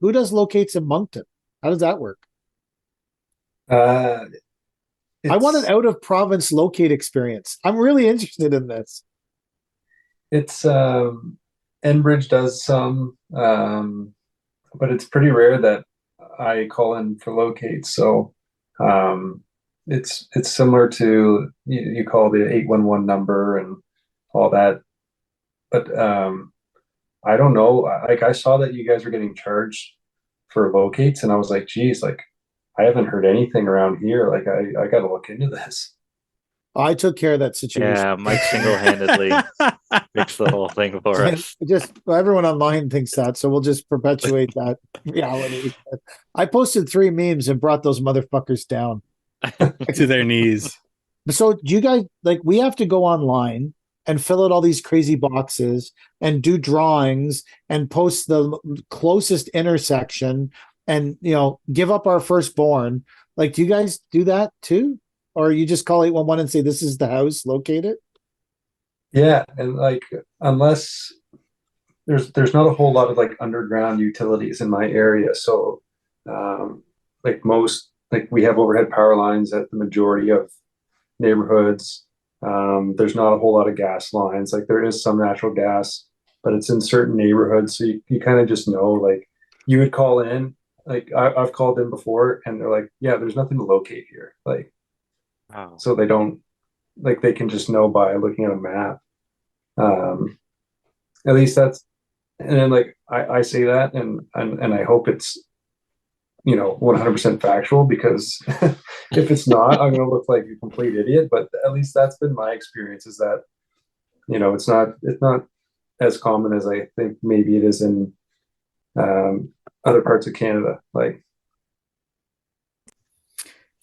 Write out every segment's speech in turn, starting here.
who does locates in Moncton? How does that work? Uh, I want an it's out of province locate experience. I'm really interested in this. it's Enbridge does some, but it's pretty rare that I call in for locates. So um, it's similar to you call the 811 number and all that, but I don't know. Like I saw that you guys were getting charged for locates, and I was like, geez, like I haven't heard anything around here. Like I got to look into this. I took care of that situation. Yeah, Mike single-handedly fixed the whole thing for us. Just everyone online thinks that, so we'll just perpetuate that reality. I posted 3 memes and brought those motherfuckers down. To their knees. So do you guys like we have to go online and fill out all these crazy boxes and do drawings and post the closest intersection and give up our firstborn. Like, do you guys do that too? Or you just call 811 and say this is the house, locate it? Yeah, and like unless there's not a whole lot of like underground utilities in my area, so like most like we have overhead power lines at the majority of neighborhoods. There's not a whole lot of gas lines. Like there is some natural gas, but it's in certain neighborhoods, so you kind of just know. Like you would call in, like I've called in before, and they're like, "Yeah, there's nothing to locate here." Like Wow. so they don't like they can just know by looking at a map. Um, at least that's and then like I say that and I hope it's 100% factual because if it's not, I'm going to look like a complete idiot. But at least that's been my experience is that it's not as common as I think maybe it is in other parts of Canada. Like,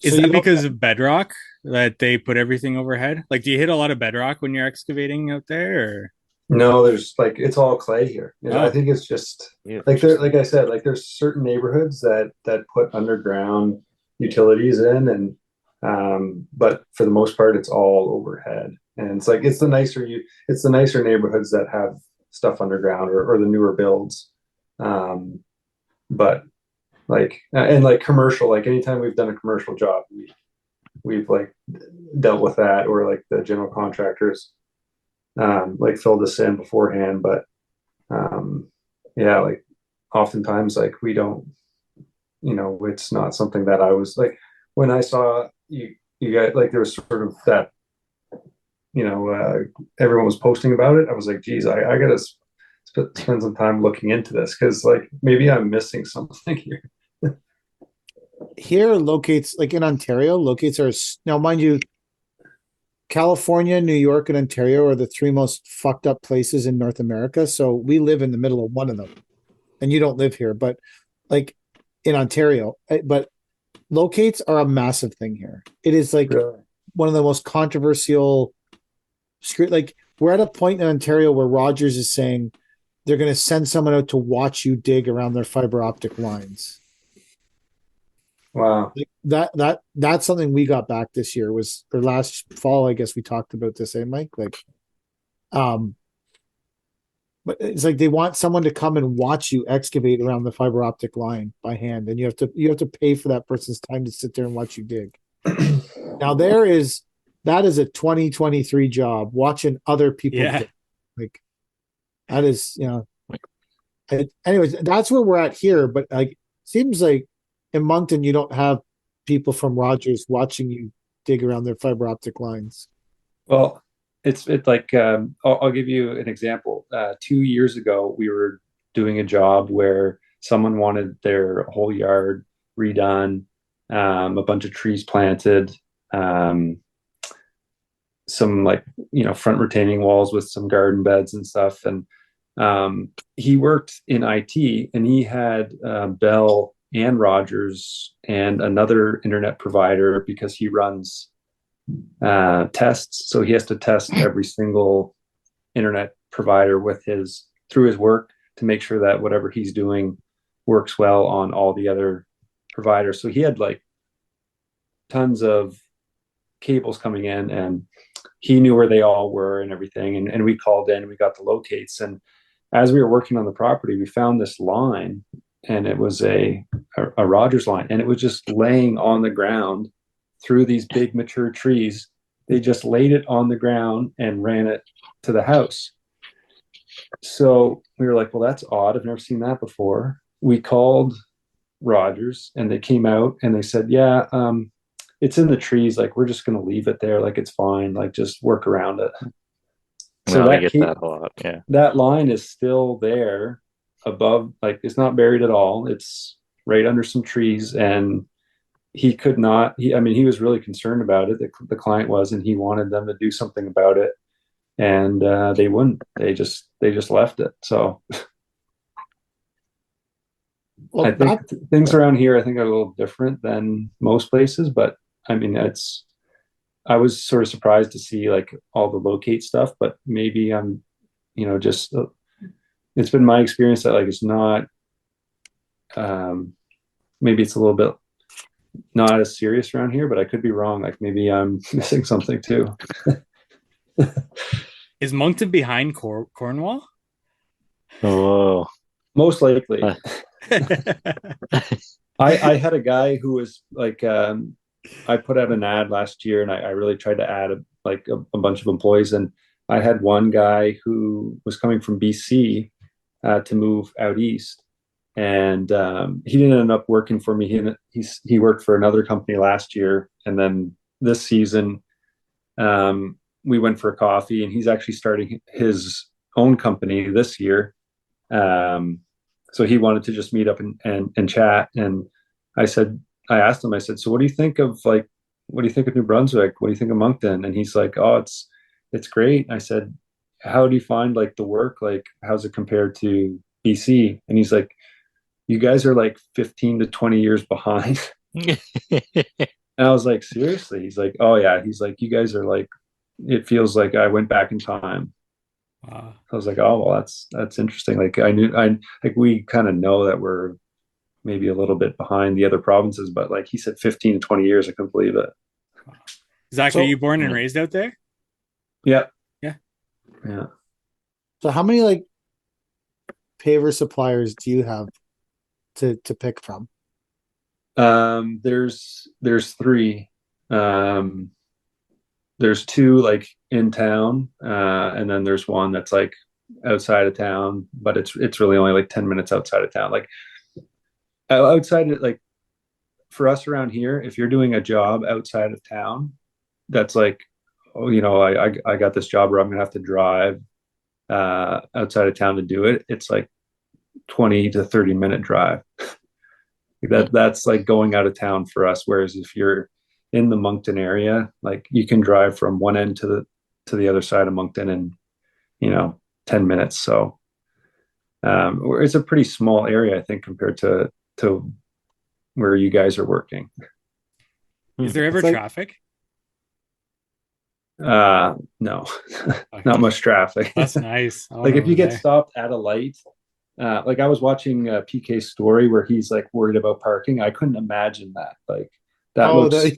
Is So that you because of bedrock that they put everything overhead? Like, do you hit a lot of bedrock when you're excavating out there? Or? no, there's like it's all clay here. I Oh, think it's just Yeah, like there, interesting. like I said, like there's certain neighborhoods that put underground utilities in, and but for the most part, it's all overhead. And it's like it's the nicer neighborhoods that have stuff underground or the newer builds. Um, but like and like commercial, like anytime we've done a commercial job, we've like dealt with that or like the general contractors like filled us in beforehand. But um, yeah, like oftentimes like we don't, it's not something that I was like when I saw you got like there was sort of that, everyone was posting about it. I was like, geez, I gotta spend some time looking into this because like maybe I'm missing something here. here locates like in Ontario, locates are now mind you, California, New York, and Ontario are the 3 most fucked up places in North America. So we live in the middle of one of them. And you don't live here, but like in Ontario, but locates are a massive thing here. It is like Really? one of the most controversial like we're at a point in Ontario where Rogers is saying they're going to send someone out to watch you dig around their fiber optic lines. Wow. Like that's something we got back this year was or last fall. I guess we talked about this, eh, Mike? Like, um, but it's like they want someone to come and watch you excavate around the fiber optic line by hand, and you have to pay for that person's time to sit there and watch you dig. Now that is a 2023 job watching other people yeah. dig. Like that is anyways, that's where we're at here. But like, seems like in Moncton you don't have people from Rogers watching you dig around their fiber optic lines. Well, it's like I'll give you an example. 2 years ago, we were doing a job where someone wanted their whole yard redone, a bunch of trees planted, um, some like front retaining walls with some garden beds and stuff. And he worked in IT, and he had Bell and Rogers and another internet provider because he runs tests. So he has to test every single internet provider with his through his work to make sure that whatever he's doing works well on all the other providers. So he had like tons of cables coming in, and he knew where they all were and everything. And we called in, we got the locates. And as we were working on the property, we found this line and it was a Rogers line, and it was just laying on the ground through these big mature trees. They just laid it on the ground and ran it to the house. So we were like, well, that's odd. I've never seen that before. We called Rogers, and they came out and they said, yeah, it's in the trees. Like, we're just going to leave it there. Like, it's fine. Like, just work around it. So Now they that get that a lot. Yeah. that line is still there above, like, it's not buried at all. It's right under some trees, and he could not. I mean, he was really concerned about it. The client was, and he wanted them to do something about it, and they wouldn't. They just left it. So Well, I think things around here, I think, are a little different than most places, but I mean, I was sort of surprised to see like all the locate stuff, but maybe I'm, just it's been my experience that like it's not, maybe it's a little bit not as serious around here, but I could be wrong. Like maybe I'm missing something too. Is Moncton behind Cornwall? Oh, Most likely. uh, I had a guy who was like, I put out an ad last year, and I really tried to add a bunch of employees, and I had one guy who was coming from BC to move out east, and he didn't end up working for me. He worked for another company last year, and then this season we went for a coffee, and he's actually starting his own company this year. So he wanted to just meet up and chat, and I asked him, I said, so what do you think of New Brunswick? What do you think of Moncton? And he's like, oh, it's great. I said, how do you find like the work? Like, how's it compared to BC? And he's like, you guys are like 15 to 20 years behind. And I was like, seriously? He's like, oh yeah. He's like, you guys are like, it feels like I went back in time. wow. I was like, oh, well, that's interesting. Like like we kind of know that we're maybe a little bit behind the other provinces, but like he said, 15 to 20 years, I couldn't believe it. Zach, So- are you born and raised out there? Yeah. Yeah. Yeah. So how many like paver suppliers do you have to pick from? There's three. There's two like in town, and then there's one that's like outside of town, but it's really only like 10 minutes outside of town. Like outside of, like, for us around here, if you're doing a job outside of town, that's like, oh, I got this job where I'm gonna have to drive outside of town to do it. It's like 20 to 30 minute drive. That's like going out of town for us. Whereas if you're in the Moncton area, like you can drive from one end to the other side of Moncton in 10 minutes. So it's a pretty small area, I think, compared to where you guys are working. Is there ever It's like- traffic? No, not much traffic. That's nice. I Like wanna if you go get there. stopped at a light, like I was watching PK's story where he's like worried about parking. I couldn't imagine that. Like that looks.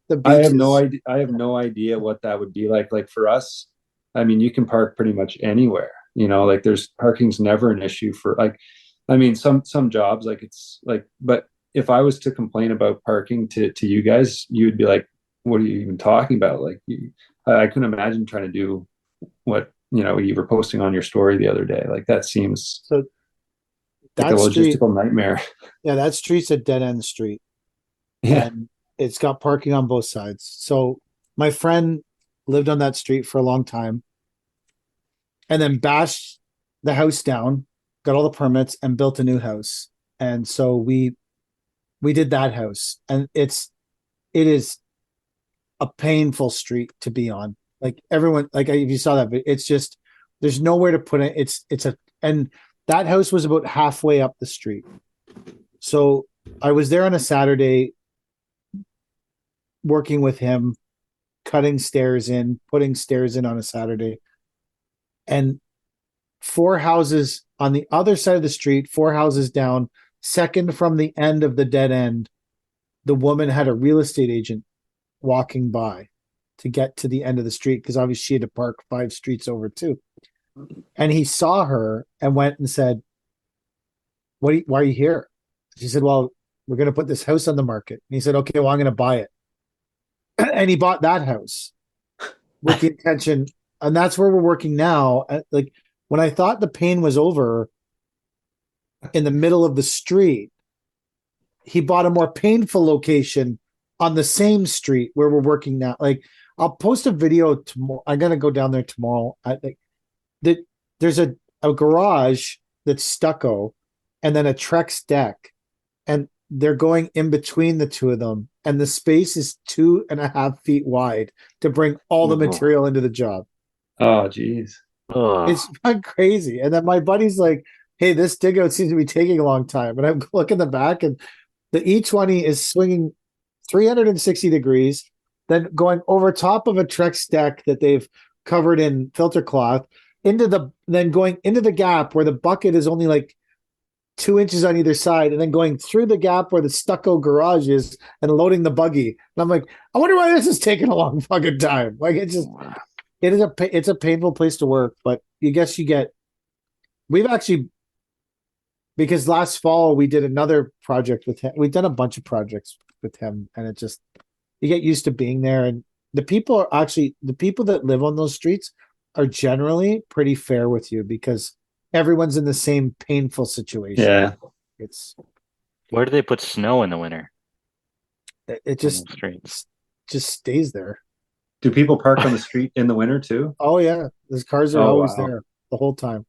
The I have no beaches. idea. I have no idea what that would be like. Like for us, I mean, you can park pretty much anywhere. Like there's parking's never an issue for like. I mean, some jobs like it's like, but if I was to complain about parking to you guys, you'd be like, "What are you even talking about?" Like, I couldn't imagine trying to do what you were posting on your story the other day. Like that seems So like a that street, logistical nightmare. yeah, that street's a dead end street. Yeah. And it's got parking on both sides. So my friend lived on that street for a long time and then bashed the house down, got all the permits and built a new house. And so we did that house, and it is a painful street to be on. Like everyone, like if you saw that, but it's just there's nowhere to put it. And that house was about halfway up the street. So I was there on a Saturday working with him, putting stairs in on a Saturday. And 4 houses on the other side of the street, 4 houses down, second from the end of the dead end, the woman had a real estate agent walking by to get to the end of the street because obviously she had to park 5 streets over too. And he saw her and went and said, why are you here? She said, well, we're going to put this house on the market. And he said, okay, well, I'm going to buy it. And he bought that house with the intention. And that's where we're working now. Like when I thought the pain was over in the middle of the street, he bought a more painful location on the same street where we're working now. Like I'll post a video tomorrow. I'm going to go down there tomorrow. I think that there's a garage that's stucco and then a Trex deck. And they're going in between the two of them. And the space is 2.5 feet wide to bring all the material into the job. Oh, geez. It's fun crazy. And then my buddy's like, hey, this dig out seems to be taking a long time. And I'm looking the back and the E20 is swinging 360 degrees, then going over top of a Trex deck that they've covered in filter cloth then going into the gap where the bucket is only like 2 inches on either side, and then going through the gap where the stucco garage is and loading the buggy. And I'm like, I wonder why this is taking a long fucking time. Like it's a painful place to work, but we've actually, because last fall we did another project with him. We've done a bunch of projects with him, and you get used to being there. And the people that live on those streets are generally pretty fair with you because everyone's in the same painful situation. Yeah. Where do they put snow in the winter? It just stays there. Do people park on the street in the winter too? Oh yeah. Those cars are always there the whole time.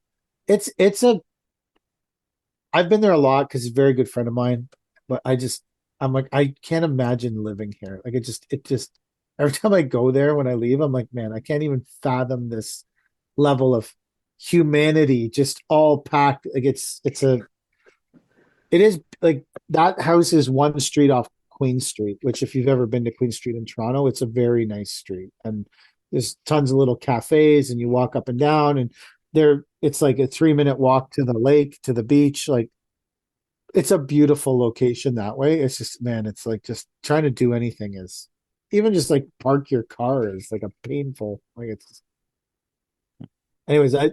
I've been there a lot because it's a very good friend of mine, but I'm like, I can't imagine living here. Like it just every time I go there when I leave, I'm like, man, I can't even fathom this level of humanity just all packed. Like it is like that house is one street off Queen Street, which if you've ever been to Queen Street in Toronto, it's a very nice street. And there's tons of little cafes and you walk up and down and it's like a 3-minute walk to the lake, to the beach. Like it's a beautiful location that way. It's just, man, it's like just trying to do anything is even just like park your car is like a painful, like it's anyways, I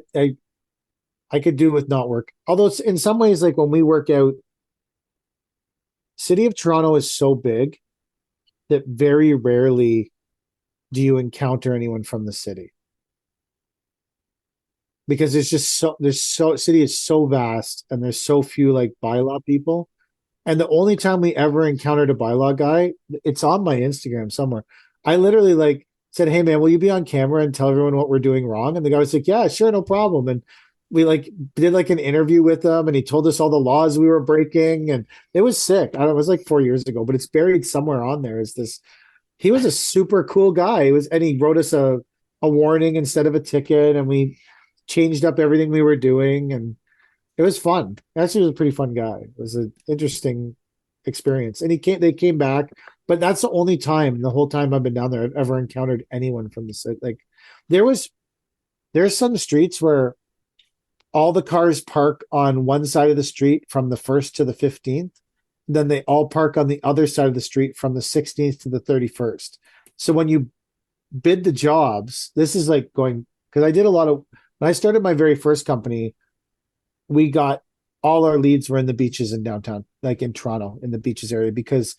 could do with not work. Although it's in some ways, like when we work out, City of Toronto is so big that very rarely do you encounter anyone from the city. Because city is so vast and there's so few like bylaw people. And the only time we ever encountered a bylaw guy, it's on my Instagram somewhere. I literally like said, hey man, will you be on camera and tell everyone what we're doing wrong? And the guy was like, yeah, sure, no problem. And we like did like an interview with him and he told us all the laws we were breaking and it was sick. I don't know, it was like 4 years ago, but it's buried somewhere on there. He was a super cool guy. And he wrote us a warning instead of a ticket and we changed up everything we were doing and it was fun. Actually, was a pretty fun guy. It was an interesting experience. And they came back, but that's the only time the whole time I've been down there I've ever encountered anyone from the city. Like there's some streets where all the cars park on one side of the street from the 1st to the 15th. Then they all park on the other side of the street from the 16th to the 31st. So when you bid the jobs, this is like going, because I did a lot of, when I started my very first company, we got all our leads were in the beaches in downtown, like in Toronto, in the beaches area, because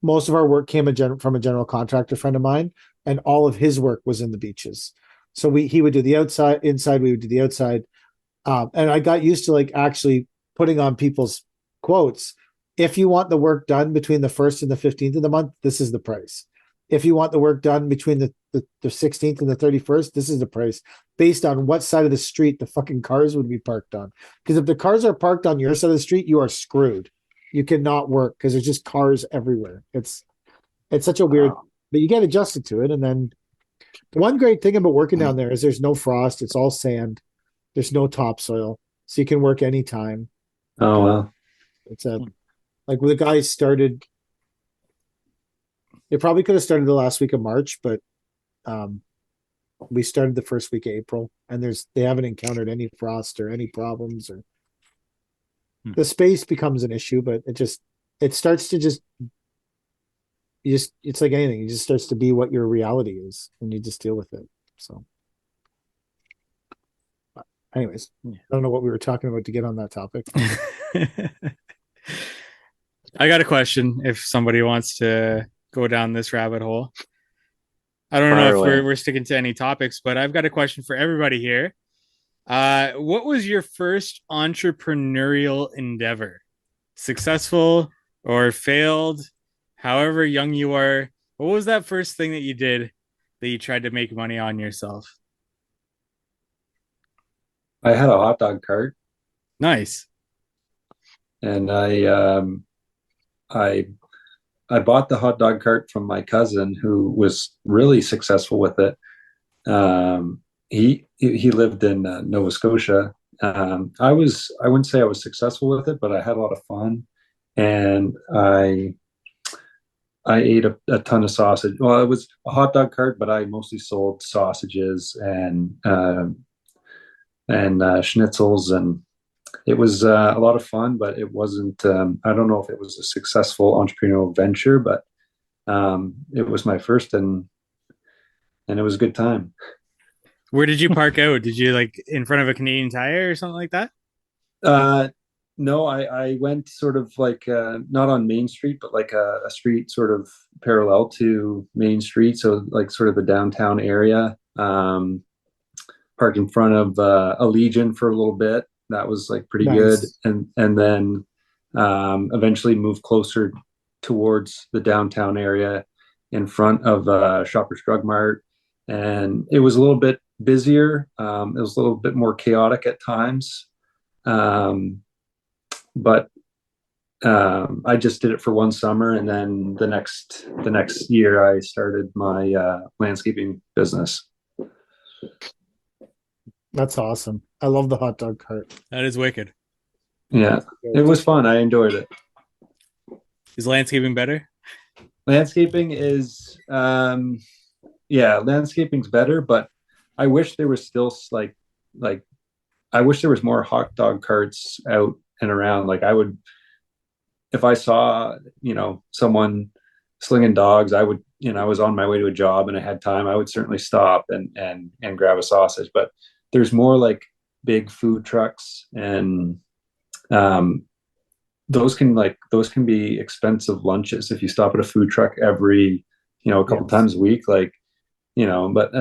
most of our work came from a general contractor friend of mine, and all of his work was in the beaches. So he would do the inside, we would do the outside. And I got used to like actually putting on people's quotes. If you want the work done between the 1st and the 15th of the month, this is the price. If you want the work done between the 16th and the 31st, this is the price based on what side of the street the fucking cars would be parked on. Because if the cars are parked on your side of the street, you are screwed. You cannot work because there's just cars everywhere. It's such a weird, but you get adjusted to it. And then one great thing about working down there is there's no frost. It's all sand. There's no topsoil. So you can work anytime. Oh, wow. It's like when the guys started, they probably could have started the last week of March, but we started the first week of April, and they haven't encountered any frost or any problems, or the space becomes an issue, but it starts to it's like anything. It just starts to be what your reality is, and you just deal with it. So Anyways, I don't know what we were talking about to get on that topic. I got a question if somebody wants to go down this rabbit hole. I don't know Fire if away. we're sticking to any topics, but I've got a question for everybody here. What was your first entrepreneurial endeavor? Successful or failed? However young you are, what was that first thing that you did that you tried to make money on yourself? I had a hot dog cart, Nice. and I I bought the hot dog cart from my cousin who was really successful with it. He lived in Nova Scotia. I wouldn't say I was successful with it, but I had a lot of fun, and I ate a ton of sausage. Well, it was a hot dog cart, but I mostly sold sausages and schnitzels, and it was a lot of fun. But it wasn't. I don't know if it was a successful entrepreneurial venture, but it was my first, and it was a good time. Where did you park out? Did you like in front of a Canadian Tire or something like that? Uh, no, I went sort of like not on Main Street, but like a street sort of parallel to Main Street, so like sort of the downtown area. Parked in front of a Legion for a little bit. That was like pretty good, Nice. and then eventually moved closer towards the downtown area in front of Shoppers Drug Mart, and it was a little bit busier. It was a little bit more chaotic at times, um, but I just did it for one summer, and then the next year I started my landscaping business. That's awesome. I love the hot dog cart. That is wicked. Yeah, it was fun. I enjoyed it. Is landscaping better? Landscaping is yeah, landscaping's better, but I wish there was still like I wish there was more hot dog carts out and around. Like I would, if I saw, someone slinging dogs, I would, I was on my way to a job and I had time, I would certainly stop and grab a sausage. But there's more like big food trucks, and um those can be expensive lunches if you stop at a food truck every, a couple Yes. times a week, like, but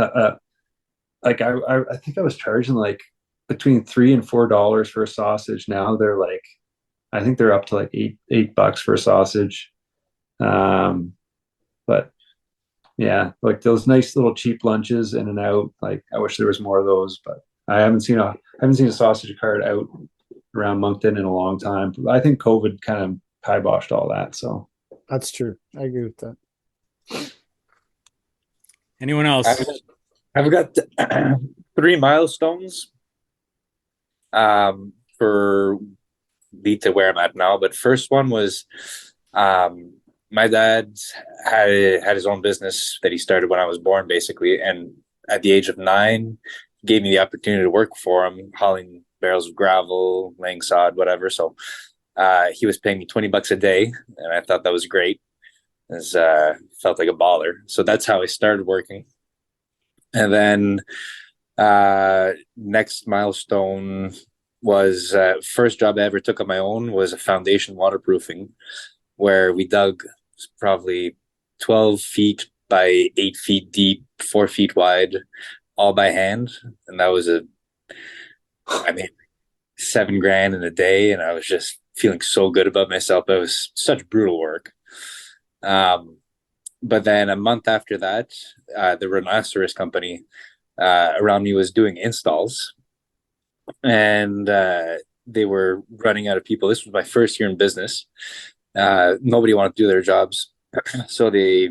like I think I was charging like between $3 and $4 for a sausage. Now they're like, I think they're up to like $8 for a sausage. Um, but yeah, like those nice little cheap lunches in and out. Like I wish there was more of those, but I haven't seen a sausage cart out around Moncton in a long time. I think COVID kind of kiboshed all that. So That's true. I agree with that. Anyone I've, else? I've got three milestones for lead to where I'm at now. But first one was my dad had his own business that he started when I was born, basically. And at the age of 9, he gave me the opportunity to work for him, hauling barrels of gravel, laying sod, whatever. So he was paying me $20 a day, and I thought that was great. As felt like a baller. So that's how I started working. And then next milestone was first job I ever took on my own was a foundation waterproofing, where we dug probably 12 feet by 8 feet deep, 4 feet wide, all by hand. And that was I made $7,000 in a day, and I was just feeling so good about myself. It was such brutal work. But then a month after that, the Rhinoceros company around me was doing installs, and they were running out of people. This was my first year in business. Nobody wanted to do their jobs, so they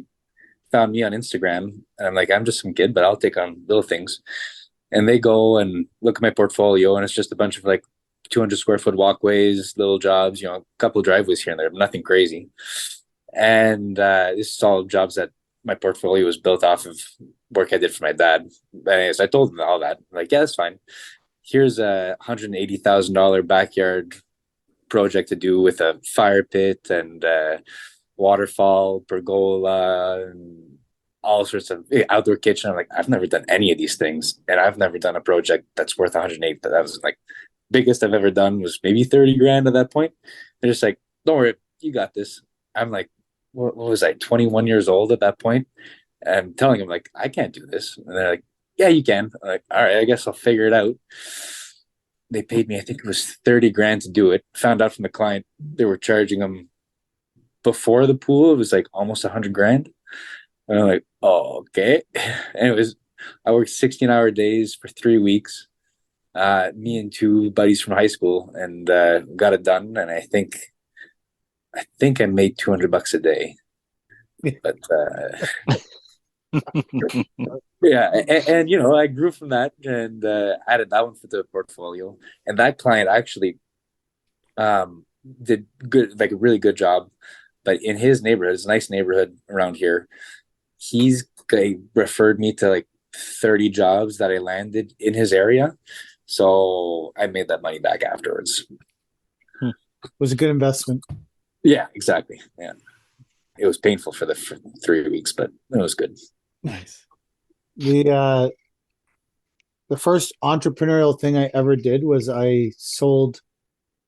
found me on Instagram, and I'm like, I'm just some kid, but I'll take on little things. And they go and look at my portfolio, and it's just a bunch of like 200 square foot walkways, little jobs, a couple of driveways here and there, nothing crazy. And this is all jobs that my portfolio was built off of work I did for my dad. But anyways, I told them all that. I'm like, yeah, that's fine. Here's a $180,000 backyard project to do with a fire pit and waterfall, pergola, and all sorts of outdoor kitchen. I'm like, I've never done any of these things, and I've never done a project that's worth 108. That was like biggest I've ever done was maybe 30 grand at that point. They're just like, don't worry, you got this. I'm like, what was I, 21 years old at that point? And I'm telling them like, I can't do this. And they're like, yeah, you can. I'm like, all right, I guess I'll figure it out. They paid me, I think it was 30 grand to do it. Found out from the client they were charging them before the pool. It was like almost 100 grand. And I'm like, oh, okay. And it was, I worked 16-hour days for 3 weeks. Me and two buddies from high school, and got it done. And I think I made $200 a day. But yeah, and you know, I grew from that and added that one for the portfolio. And that client actually did good, like a really good job. But in his neighborhood, it's a nice neighborhood around here. He's referred me to like 30 jobs that I landed in his area. So I made that money back afterwards. It was a good investment. Yeah, exactly. Yeah. It was painful for 3 weeks, but it was good. Nice. The first entrepreneurial thing I ever did was I sold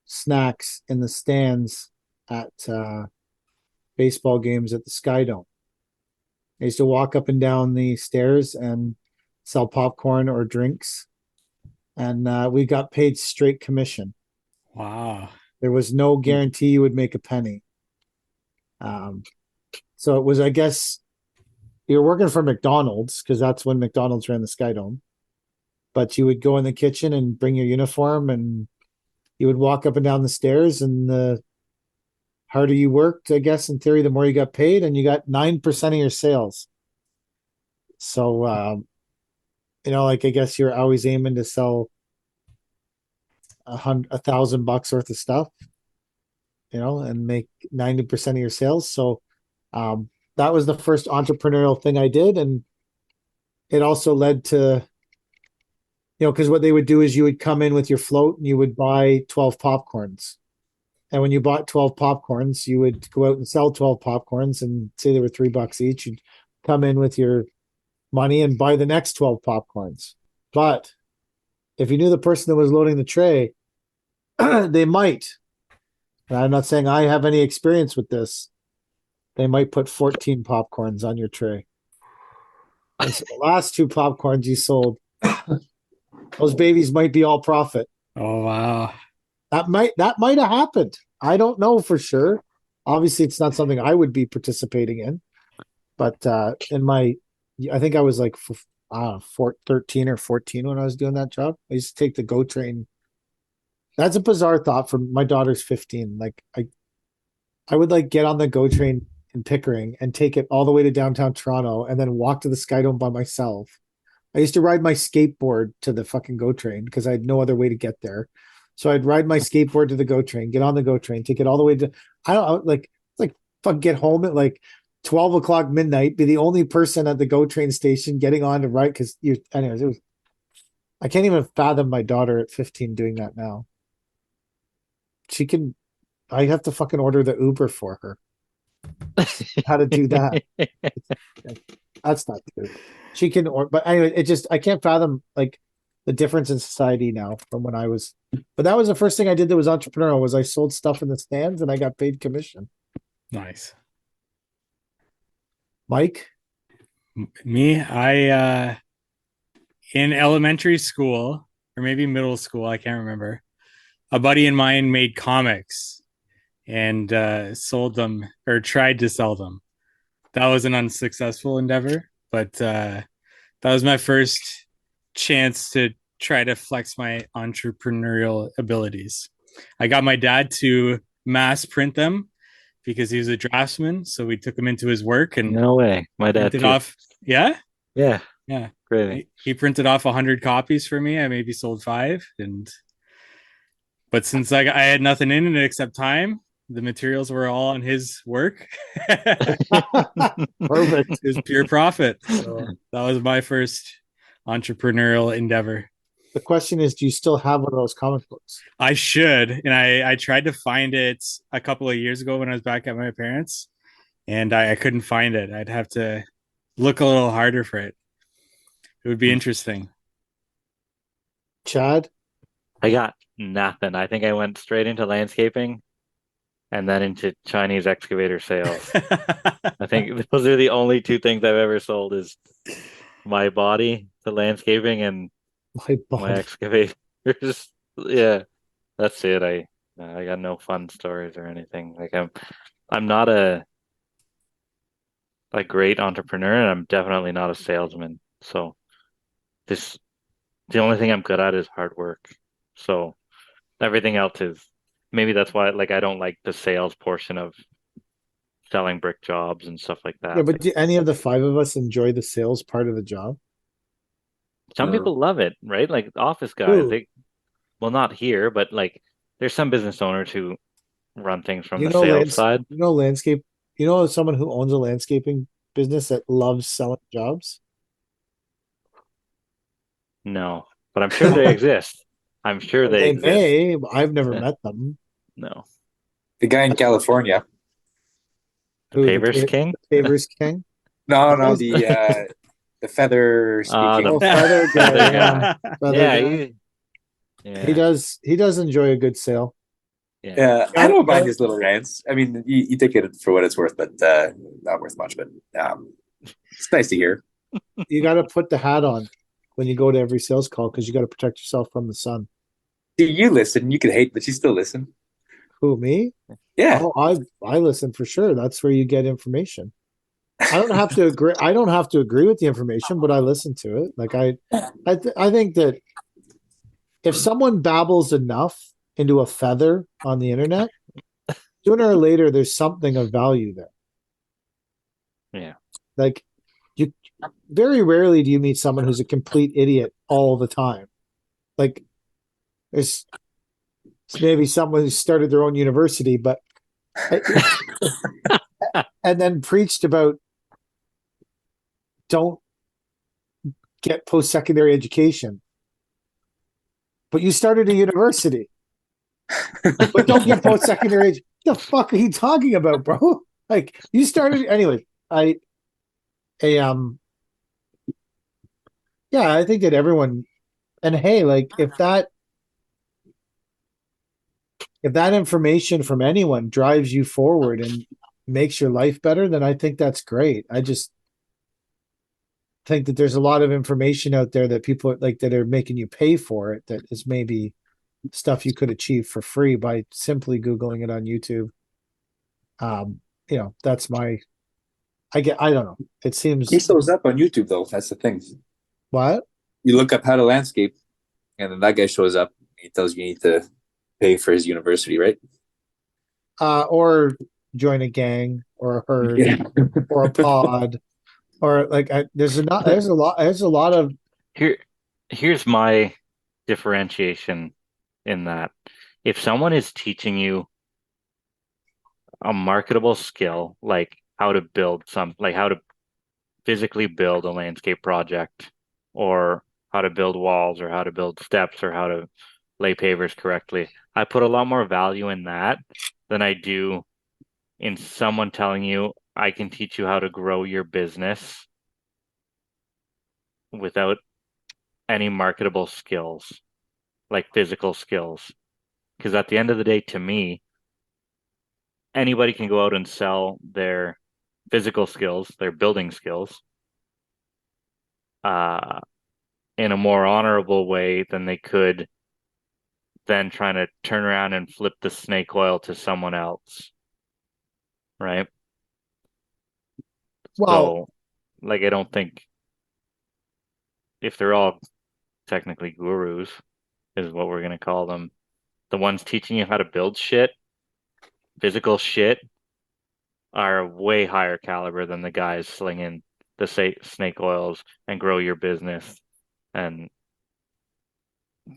snacks in the stands at baseball games at the Sky Dome. I used to walk up and down the stairs and sell popcorn or drinks, and we got paid straight commission. Wow. There was no guarantee you would make a penny. So it was, I guess, you're working for McDonald's because that's when McDonald's ran the Sky Dome. But you would go in the kitchen and bring your uniform, and you would walk up and down the stairs, and the harder you worked, I guess, in theory, the more you got paid, and you got 9% of your sales. So, you know, like, I guess you're always aiming to sell $1,000 worth of stuff, you know, and make 90% of your sales. So, that was the first entrepreneurial thing I did. And it also led to, you know, because what they would do is you would come in with your float and you would buy 12 popcorns. And when you bought 12 popcorns, you would go out and sell 12 popcorns and say they were $3 each. You'd come in with your money and buy the next 12 popcorns. But if you knew the person that was loading the tray, they might, and I'm not saying I have any experience with this, they might put 14 popcorns on your tray. And so the last 2 popcorns you sold, those babies might be all profit. Oh, wow. That might have happened. I don't know for sure. Obviously, it's not something I would be participating in. But I think I was like 13 or 14 when I was doing that job. I used to take the GO train. That's a bizarre thought for my daughter's 15. Like I would like get on the GO train in Pickering and take it all the way to downtown Toronto and then walk to the Sky Dome by myself. I used to ride my skateboard to the fucking GO train because I had no other way to get there. So I'd ride my skateboard to the GO train, get on the GO train, take it all the way to, I don't know, like fuck, get home at like 12 o'clock midnight, be the only person at the GO train station getting on to ride. Cause anyways, I can't even fathom my daughter at 15 doing that now. I have to fucking order the Uber for her. How to do that. That's not good. She can, but anyway, I can't fathom like the difference in society now from when I was, but that was the first thing I did that was entrepreneurial was I sold stuff in the stands and I got paid commission. Nice. Mike? Me, in elementary school or maybe middle school, I can't remember. A buddy of mine made comics and sold them or tried to sell them. That was an unsuccessful endeavor, but that was my first chance to try to flex my entrepreneurial abilities. I got my dad to mass print them because he was a draftsman. So we took him into his work and No way. My dad printed too. off. Yeah. Yeah. Yeah. Great. He printed off 100 copies for me. I maybe sold 5. But since I had nothing in it except time, the materials were all on his work. Perfect. It was pure profit. So that was my first entrepreneurial endeavor. The question is, do you still have one of those comic books? I should. And I tried to find it a couple of years ago when I was back at my parents', and I couldn't find it. I'd have to look a little harder for it. It would be interesting. Chad? I got nothing. I think I went straight into landscaping and then into Chinese excavator sales. I think those are the only two things I've ever sold is my body to landscaping and My my body. excavators. Yeah, that's it. I got no fun stories or anything. Like I'm not a great entrepreneur and I'm definitely not a salesman. So this the only thing I'm good at is hard work. So everything else is maybe that's why like I don't like the sales portion of selling brick jobs and stuff like Yeah, that. but do any of the five of us enjoy the sales part of the job? Some No. people love it, right? Like office guys, Who? they well not here, but like there's some business owners who run things from You the know, sales side. landscape. You know, someone who owns a landscaping business that loves selling jobs. No, but I'm sure they exist. I'm sure they They exist. may. I've never met them. No, The guy in California. the Who Pavers King. the Pavers King? No, You no, guys, the feather speaking. The oh, feather guy. feather Yeah, guy. feather Yeah, guy. He yeah, does. He does enjoy a good sale. yeah. I don't mind Got- his little rants. I mean, you take it for what it's worth, but not worth much. But it's nice to hear. You got to put the hat on when you go to every sales call because you got to protect yourself from the sun. See, you listen. You can hate, but you still listen. Who, me? Yeah. Oh, I listen for sure. That's where you get information. I don't have to agree. I don't have to agree with the information, but I listen to it. Like I think that if someone babbles enough into a feather on the internet, sooner or later there's something of value there. Yeah. Like you, very rarely do you meet someone who's a complete idiot all the time. Like there's maybe someone who started their own university, but and then preached about don't get post-secondary education. But you started a university. But don't get post-secondary education. What the fuck are you talking about, bro? Like you started anyway. Yeah, I think that everyone and hey, like if that information from anyone drives you forward and makes your life better, then I think that's great. I just think that there's a lot of information out there that people like that are making you pay for it that is maybe stuff you could achieve for free by simply googling it on YouTube. That's my I don't know. It seems He shows up on YouTube though. That's the thing. what? You look up how to landscape, and then that guy shows up. He tells you need to pay for his university, right? Or join a gang or a herd Yeah. or a pod or like there's a lot of Here's my differentiation in that. If someone is teaching you a marketable skill, like how to physically build a landscape project, or how to build walls, or how to build steps, or how to lay pavers correctly, I put a lot more value in that than I do in someone telling you, I can teach you how to grow your business without any marketable skills, like physical skills. Because at the end of the day, to me, anybody can go out and sell their physical skills, their building skills, uh, in a more honorable way than they could then trying to turn around and flip the snake oil to someone else, right? well, So, like, I don't think if they're all technically gurus, is what we're gonna call them, the ones teaching you how to build shit, physical shit, are way higher caliber than the guys slinging the snake oils and grow your business and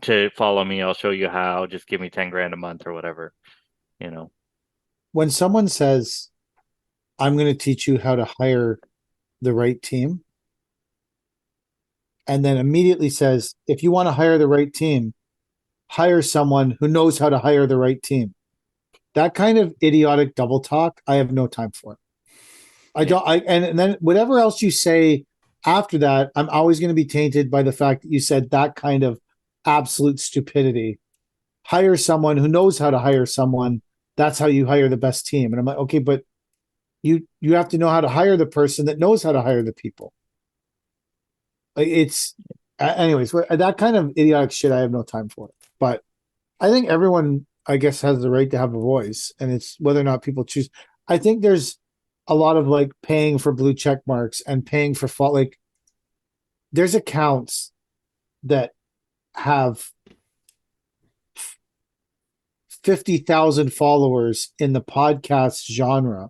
to follow me, I'll show you how. Just give me 10 grand a month or whatever, you know. when someone says I'm going to teach you how to hire the right team and then immediately says if you want to hire the right team, hire someone who knows how to hire the right team. That kind of idiotic double talk, I have no time for. I don't. And then whatever else you say after that, I'm always going to be tainted by the fact that you said that kind of absolute stupidity. Hire someone who knows how to hire someone. That's how you hire the best team. And I'm like, okay, but you have to know how to hire the person that knows how to hire the people. It's anyways, that kind of idiotic shit I have no time for. But I think everyone, I guess, has the right to have a voice, and it's whether or not people choose. I think there's a lot of like paying for blue check marks and paying for like there's accounts that have 50,000 followers in the podcast genre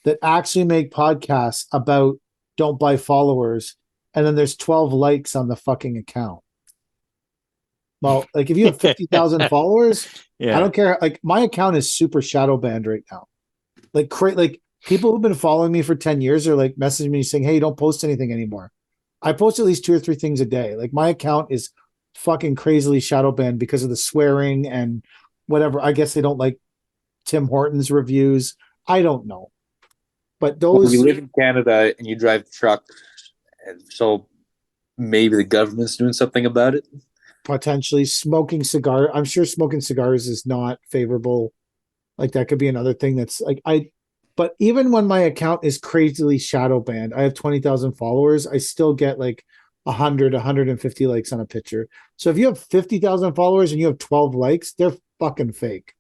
that actually make podcasts about don't buy followers, and then there's 12 likes on the fucking account. Well, like if you have 50,000 followers, Yeah. I don't care. Like my account is super shadow banned right now. Like people who've been following me for 10 years are like messaging me saying, "Hey, don't post anything anymore." I post at least 2 or 3 things a day. Like my account is fucking crazily shadow banned because of the swearing and whatever. I guess they don't like Tim Hortons reviews. I don't know. But those you live in Canada and you drive the truck, and so maybe the government's doing something about it. potentially smoking cigar. I'm sure smoking cigars is not favorable. Like that could be another thing that's like but even when my account is crazily shadow banned, I have 20,000 followers, I still get like 100, 150 likes on a picture. So if you have 50,000 followers and you have 12 likes, they're fucking fake.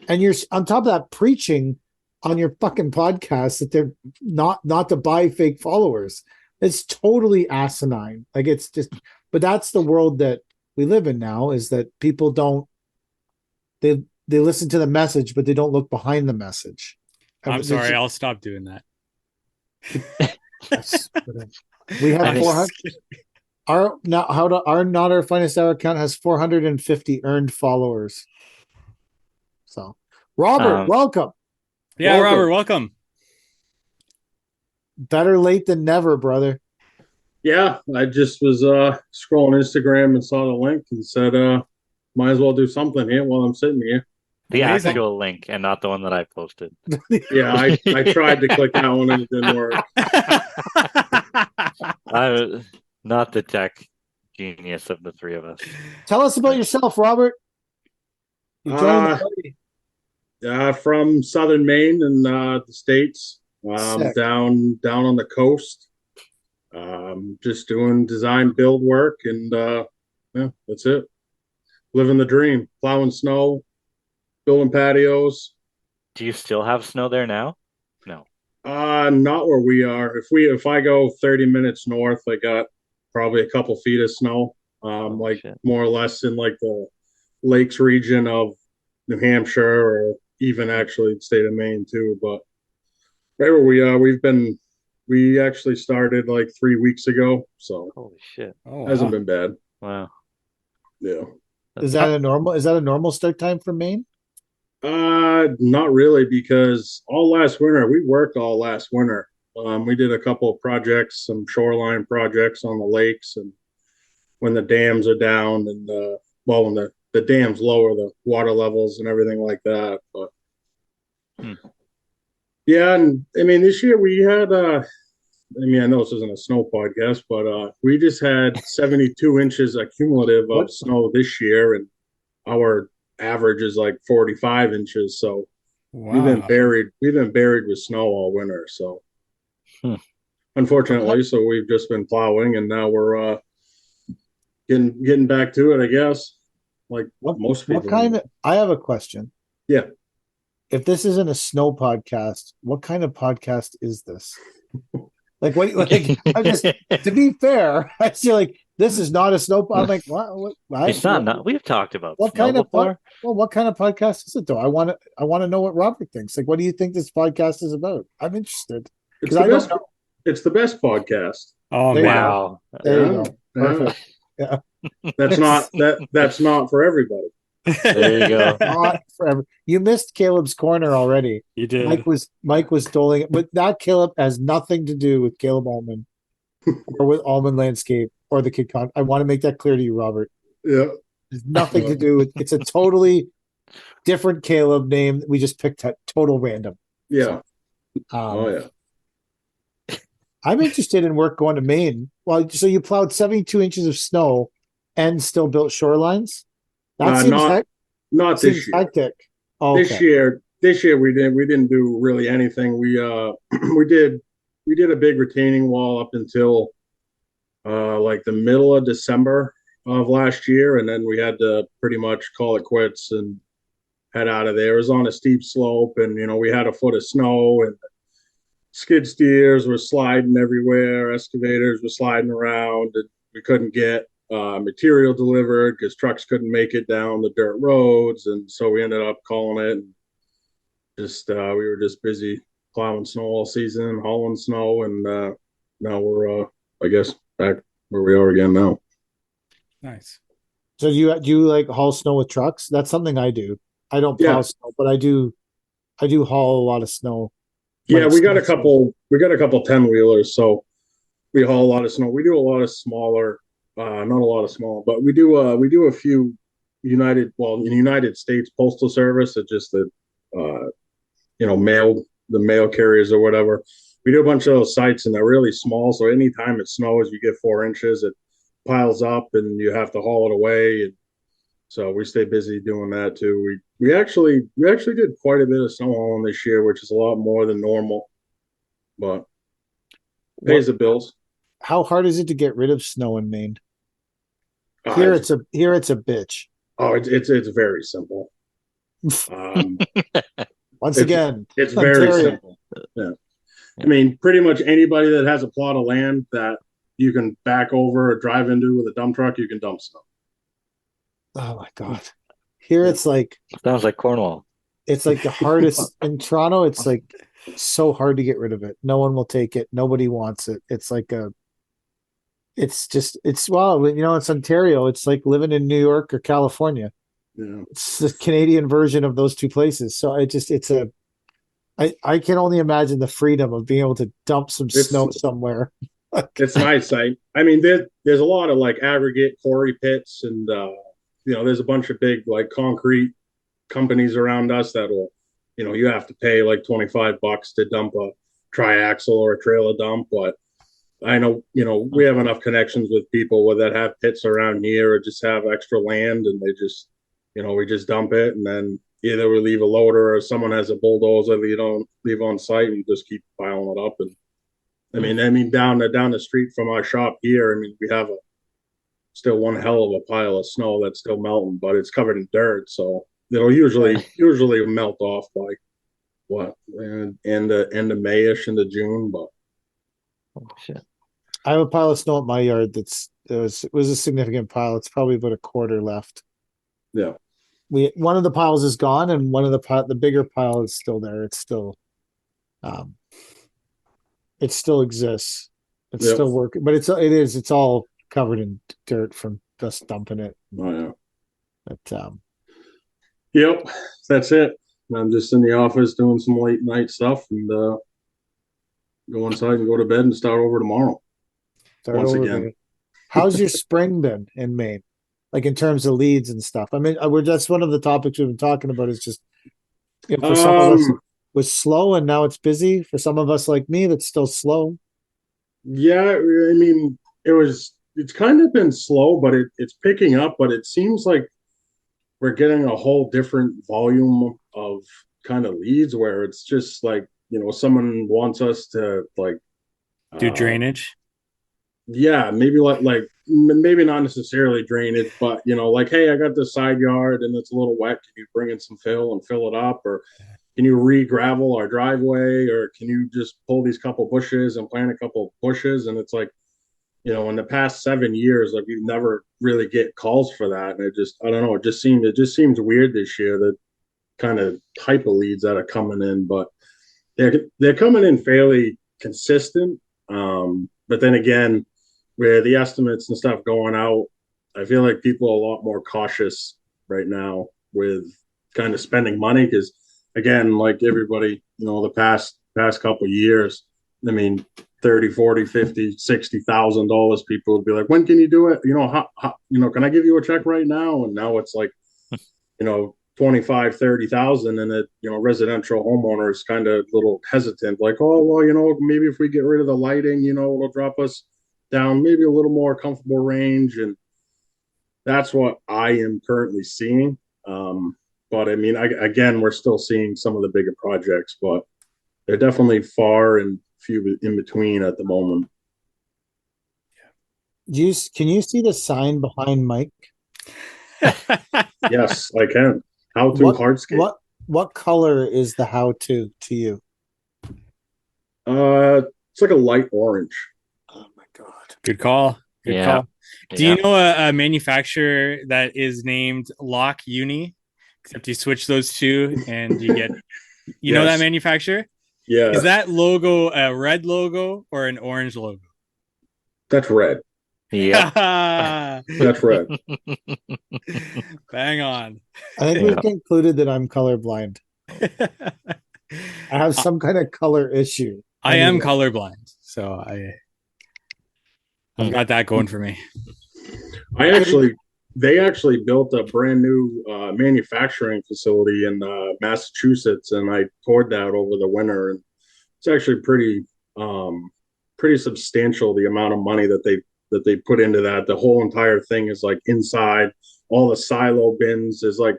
And you're on top of that preaching on your fucking podcast that they're not to buy fake followers. It's totally asinine. Like it's just, but that's the world that we live in now, is that people don't, they listen to the message, but they don't look behind the message. I'm sorry, I'll stop doing that. We have 400. Our not our finest hour account has 450 earned followers. So, Robert, welcome. Yeah, welcome. Robert, welcome. Better late than never, brother. Yeah, I just was scrolling Instagram and saw the link and said, might as well do something here while I'm sitting here. The actual link and not the one that I posted. Yeah, I tried to click that one and it didn't work. I'm not the tech genius of the three of us. Tell us about yourself, Robert. You joined from Southern Maine and the States, down on the coast. Just doing design build work, and yeah, that's it. Living the dream, plowing snow, building patios. Do you still have snow there now? No. Not where we are. If I go 30 minutes north, I got probably a couple feet of snow. Shit. More or less in like the lakes region of New Hampshire, or even actually the state of Maine too. But right where we are, we actually started like 3 weeks ago, so holy shit, hasn't been bad. Wow. Yeah. Is that a normal start time for Maine? Not really, because we worked all last winter. We did a couple of projects, some shoreline projects on the lakes, and when the dams are down and when the dams lower the water levels and everything like that. But yeah, and I mean this year we had I know this isn't a snow podcast, but we just had 72 inches cumulative of snow this year, and our average is like 45 inches. So we've been buried with snow all winter. So unfortunately, so we've just been plowing, and now we're getting back to it, I guess. Like most people. I have a question. Yeah. If this isn't a snow podcast, what kind of podcast is this? Like what? Like I'm just to be fair, I feel like this is not a snow. I'm like, what? It's not. We've talked about what kind of what kind of podcast is it though? I want to know what Robert thinks. Like, what do you think this podcast is about? I'm interested. It's the best podcast. Oh wow! There you go. Perfect. Yeah. That's not for everybody. There you go. Not forever. You missed Caleb's corner already. You did. Mike was doling it, but that Caleb has nothing to do with Caleb Allman or with Allman Landscape or the Kid Con. I want to make that clear to you, Robert. Yeah. There's nothing to do with. It's a totally different Caleb name that we just picked at total random. Yeah. So, I'm interested in work going to Maine. Well, so you plowed 72 inches of snow and still built shorelines? That seems not this seems year. hectic. Oh, This okay. year, we didn't do really anything. We we did a big retaining wall up until like the middle of December of last year, and then we had to pretty much call it quits and head out of there. It was on a steep slope, and we had a foot of snow, and skid steers were sliding everywhere, excavators were sliding around, and we couldn't get material delivered because trucks couldn't make it down the dirt roads, and so we ended up calling it. And just we were just busy plowing snow all season, hauling snow, and now we're I guess back where we are again now. Nice. So do you like haul snow with trucks? That's something I do. I don't plow Yeah, snow, but I do haul a lot of snow when yeah, it we got a snows. couple. We got a couple 10-wheelers, so we haul a lot of snow. We do a lot of smaller, not a lot of small, but we do a few United. Well, in the United States Postal Service, it's just uh, mail the mail carriers or whatever. We do a bunch of those sites, and they're really small. So anytime it snows, you get 4 inches, it piles up, and you have to haul it away. And so we stay busy doing that too. We actually did quite a bit of snow hauling this year, which is a lot more than normal, but What? pays the bills. How hard is it to get rid of snow in Maine? Uh, it's, Here it's a bitch. it's very simple. Um, Once it's again, it's very Ontario. simple. Yeah. I mean, pretty much anybody that has a plot of land that you can back over or drive into with a dump truck, you can dump snow. Oh my God. Here Yeah. Sounds like Cornwall. it's like the hardest in Toronto. It's like so hard to get rid of it. No one will take it. Nobody wants it. It's well, it's Ontario. It's like living in New York or California. Yeah. It's the Canadian version of those two places. So I can only imagine the freedom of being able to dump some It's snow somewhere. it's nice. I mean, there's a lot of like aggregate quarry pits, and there's a bunch of big like concrete companies around us that will, you have to pay like $25 to dump a triaxle or a trailer dump. But I know, we have enough connections with people that have pits around here or just have extra land, and they just, we just dump it, and then either we leave a loader or someone has a bulldozer that you don't leave on site, and you just keep piling it up. And I mean, down the street from our shop here, I mean, we have still one hell of a pile of snow that's still melting, but it's covered in dirt, so it'll usually melt off by what end of Mayish into June. But Oh, shit. I have a pile of snow at my yard it was a significant pile. It's probably about a quarter left. yeah, One of the piles is gone, and one of the bigger pile is still there. Um, it still exists. It's yep. still working, but it's all covered in dirt from just dumping it. Oh yeah, But yep. That's it. I'm just in the office doing some late night stuff, and go inside and go to bed and start over tomorrow. start Once over again. again. How's your spring been in Maine? Like in terms of leads and stuff. I mean, that's one of the topics we've been talking about. Is just for some of us it was slow and now it's busy. For some of us like me, that's still slow. Yeah, I mean, it's kind of been slow, but it's picking up. But it seems like we're getting a whole different volume of kind of leads where it's just like, someone wants us to like Do uh, drainage. yeah, maybe not necessarily drainage, but like, hey, I got this side yard and it's a little wet. Can you bring in some fill and fill it up? Or can you re-gravel our driveway? Or can you just pull these couple bushes and plant a couple bushes? And it's like, in the past 7 years, like we never really get calls for that. And I don't know, it just seems weird this year, that kind of type of leads that are coming in, but they're coming in fairly consistent. But then again, with the estimates and stuff going out, I feel like people are a lot more cautious right now with kind of spending money, because again, like everybody, the past couple of years, I mean, 30, 40, 50, $60,000, people would be like, when can you do it? How, can I give you a check right now? And now it's like, 25, 30,000, and it, residential homeowners kind of little hesitant, like, oh, well, maybe if we get rid of the lighting, it'll drop us down maybe a little more comfortable range. And that's what I am currently seeing. But I mean, again, we're still seeing some of the bigger projects, but they're definitely far and few in between at the moment. Can you see the sign behind Mike? Yes, I can. How to What hardscape. what color is the how to you? It's like a light orange. Oh my god. Good call. Good Yeah. call. Do Yeah. you know a manufacturer that is named Lock Uni? Except you switch those two and you get, you know that Yes. manufacturer? Yeah, Is that logo a red logo or an orange logo? that's red. Yeah. That's red. Bang on. I think Yeah. we've concluded that I'm colorblind. I have some kind of color issue. I am Anyway. colorblind, so I've got that going for me. They actually built a brand new manufacturing facility in Massachusetts, and I toured that over the winter, and it's actually pretty substantial, the amount of money that they put into that. The whole entire thing is like inside. All the silo bins is like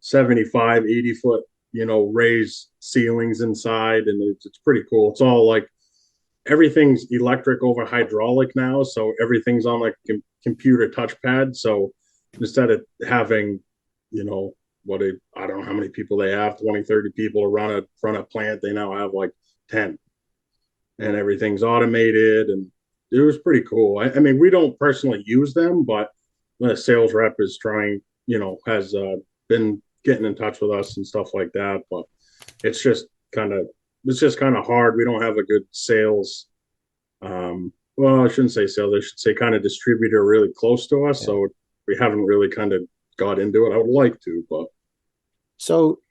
75, 80 foot, raised ceilings inside, and it's pretty cool. It's all like everything's electric over hydraulic now, so everything's on like computer touchpad. So instead of having, I don't know how many people they have, 20, 30 people to run a plant, they now have like 10, and everything's automated, and it was pretty cool. I mean, we don't personally use them, but the sales rep is trying, has been getting in touch with us and stuff like that. But it's just kind of hard. We don't have a good sales. Well, I shouldn't say sales. I should say kind of distributor really close to us. Yeah. So we haven't really kind of got into it. I would like to, but. So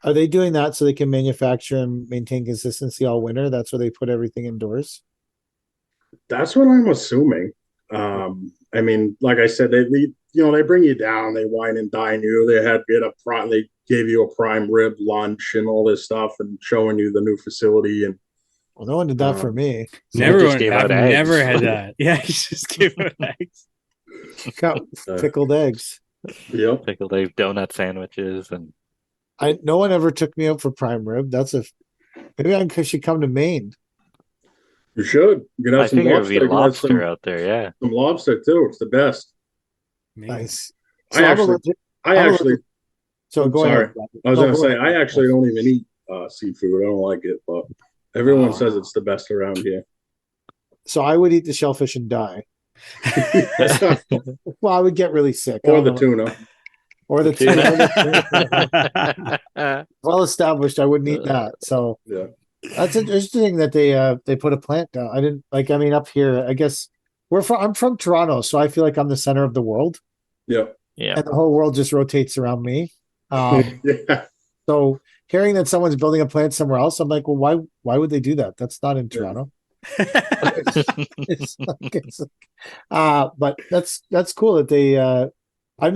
are they doing that so they can manufacture and maintain consistency all winter? That's where they put everything indoors? That's what I'm assuming. I mean, like I said, they bring you down, they wine and dine you. They gave you a prime rib lunch and all this stuff, and showing you the new facility. And well, no one did that for me. So I've never had that. Yeah, he just gave out eggs. Got pickled eggs. Yep. Pickled egg donut sandwiches, and no one ever took me out for prime rib. Maybe I should come to Maine. You should. You can have some lobster out there. Yeah, some lobster too. It's the best. Nice. So I actually. So go ahead. I was going to say I actually don't even eat seafood. I don't like it, but everyone says it's the best around here. So I would eat the shellfish and die. Well, I would get really sick. Or the tuna. Or the tuna. Well established, I wouldn't eat that. So yeah. That's interesting that they put a plant down. Up here, I guess I'm from Toronto, so I feel like I'm the center of the world. Yeah. Yeah. And the whole world just rotates around me. Yeah. So hearing that someone's building a plant somewhere else, I'm like, well, why would they do that? That's not in Toronto. But that's cool that they I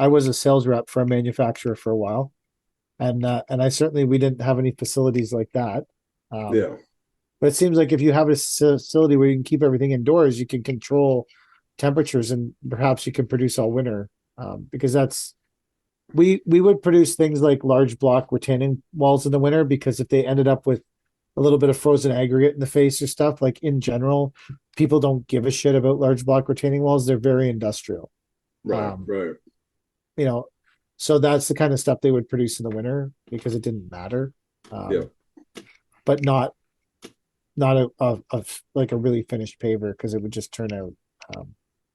was a sales rep for a manufacturer for a while. And we didn't have any facilities like that. Yeah. But it seems like if you have a facility where you can keep everything indoors, you can control temperatures, and perhaps you can produce all winter. Because we would produce things like large block retaining walls in the winter, because if they ended up with a little bit of frozen aggregate in the face or stuff, like in general, people don't give a shit about large block retaining walls. They're very industrial. Right. Right. So that's the kind of stuff they would produce in the winter because it didn't matter. But not like a really finished paver, because it would just turn out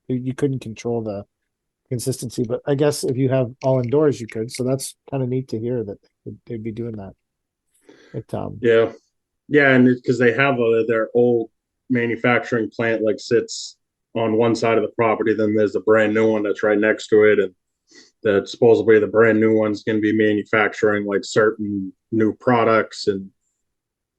you couldn't control the consistency. But I guess if you have all indoors, you could. So that's kind of neat to hear that they'd be doing that. And because they have their old manufacturing plant like sits on one side of the property, then there's a brand new one that's right next to it, and that supposedly the brand new one's going to be manufacturing like certain new products and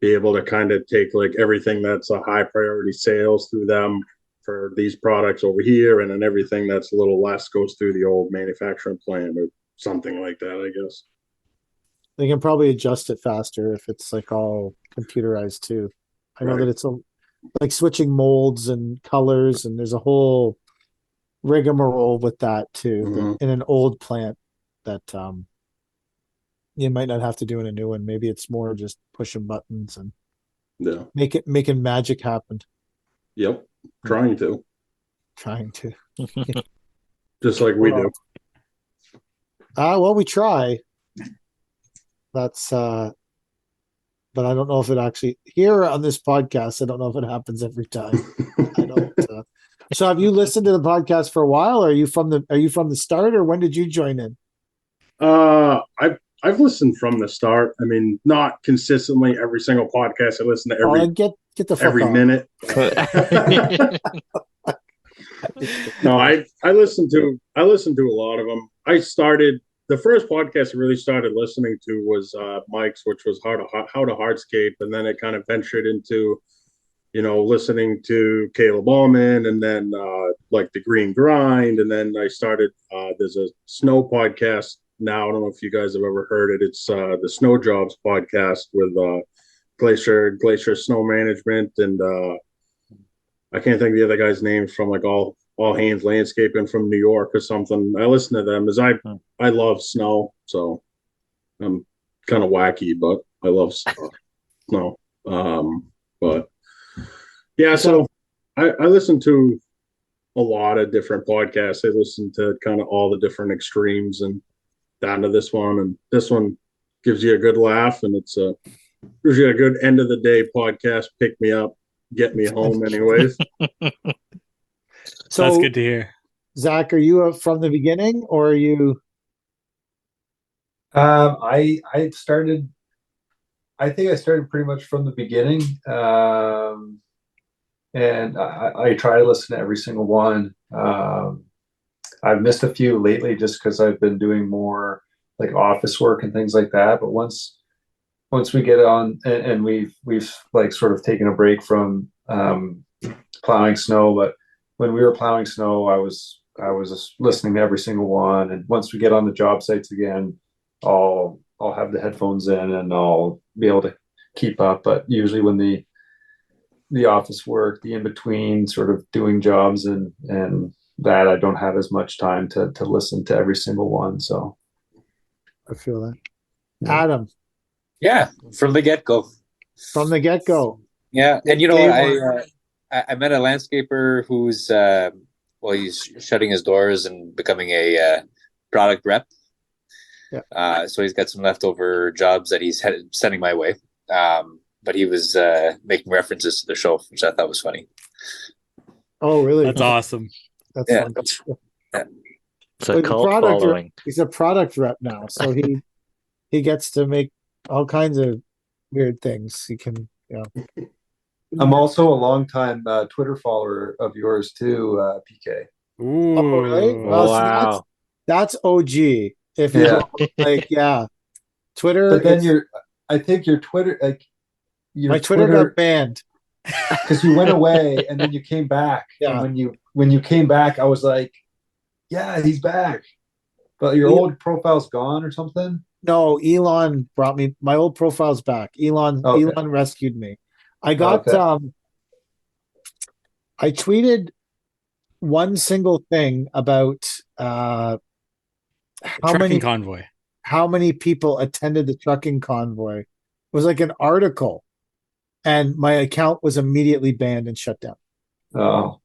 be able to kind of take like everything that's a high priority sales through them for these products over here, and then everything that's a little less goes through the old manufacturing plant or something like that, I guess. They can probably adjust it faster if it's like all computerized too. I know Right. that it's like switching molds and colors, and there's a whole rigmarole with that too. Mhm. In an old plant that you might not have to do in a new one. Maybe it's more just pushing buttons and Yeah. making magic happen. Yep. Trying to. Trying to. Just like we do. Well, we try. That's but I don't know if it actually here on this podcast, I don't know if it happens every time. I don't so have you listened to the podcast for a while, or are you from the start, or when did you join in? I've listened from the start. I mean, not consistently every single podcast. I listen to every Get the fuck every off. minute. No, I listened to a lot of them. The first podcast I really started listening to was Mike's, which was how to hardscape, and then it kind of ventured into, listening to Caleb Allman, and then like the Green Grind, and then I started. There's a snow podcast now. I don't know if you guys have ever heard it. It's the Snow Jobs podcast with Glacier Snow Management, and I can't think of the other guy's names from like all hands landscaping from New York or something. I listen to them as I love snow, so I'm kind of wacky, but I love snow. But yeah, so I listen to a lot of different podcasts. I listen to kind of all the different extremes and down to this one, and this one gives you a good laugh, and it's gives you a good end of the day podcast. Pick me up, get me home, anyways. So that's good to hear. Zach, are you from the beginning, or are you? I started. I think I started pretty much from the beginning, and I try to listen to every single one. I've missed a few lately just because I've been doing more like office work and things like that. But once we get on, and we've like sort of taken a break from plowing snow, but when we were plowing snow, I was just listening to every single one. And once we get on the job sites again, I'll have the headphones in and I'll be able to keep up. But usually when the office work, the in between sort of doing jobs and that, I don't have as much time to listen to every single one. So I feel that. Yeah. Adam, Yeah, from the get-go. from the get-go. Yeah, and you know what? I met a landscaper who's he's shutting his doors and becoming a product rep. Yeah. So he's got some leftover jobs that he's sending my way. But he was making references to the show, which I thought was funny. Oh, really? That's awesome. That's Yeah. fun. It's a But cult following. He's a product rep now, so he gets to make all kinds of weird things. He can, I'm also a longtime Twitter follower of yours too, PK. Ooh. Oh, really? Well, see, Wow. that's OG. If you Yeah. Twitter, But then I think your Twitter, like your my Twitter got banned. because you went away and then you came back. Yeah. And when you came back, I was like, yeah, he's back. But your old profile's gone or something. No, Elon brought me my old profile's back. Elon rescued me. I got I tweeted one single thing about how many people attended the trucking convoy. It was like an article, and my account was immediately banned and shut down. Oh,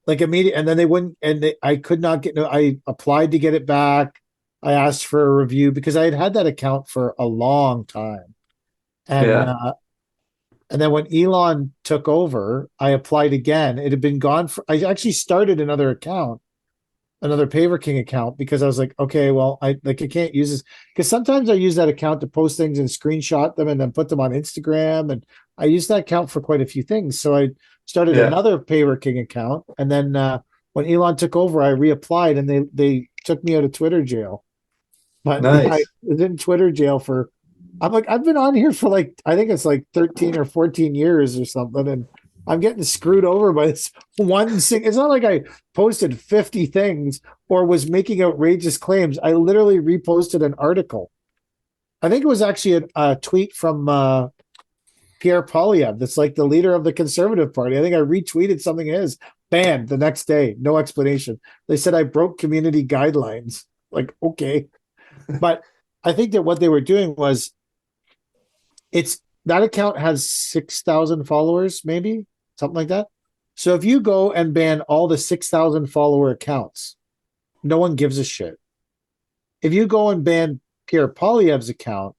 Like immediate, and then they wouldn't, I could not get. I applied to get it back. I asked for a review because I had that account for a long time, and then when Elon took over, I applied again. It had been gone I actually started another account, another Paver King account, because I was like, okay, well, I can't use this, because sometimes I use that account to post things and screenshot them and then put them on Instagram, and I use that account for quite a few things. So I started another Paver King account, and then when Elon took over, I reapplied, and they took me out of Twitter jail. But nice. I was in Twitter jail I've been on here for I think it's 13 or 14 years or something, and I'm getting screwed over by this one thing. It's not like I posted 50 things or was making outrageous claims. I literally reposted an article. I think it was actually a tweet from Pierre Poilievre, that's like the leader of the Conservative Party. I think I retweeted something of his, banned the next day, no explanation. They said I broke community guidelines. Like, okay. But I think that what they were doing was it's that account has 6,000 followers, maybe something like that. So if you go and ban all the 6,000 follower accounts, no one gives a shit. If you go and ban Pierre Poilievre's account,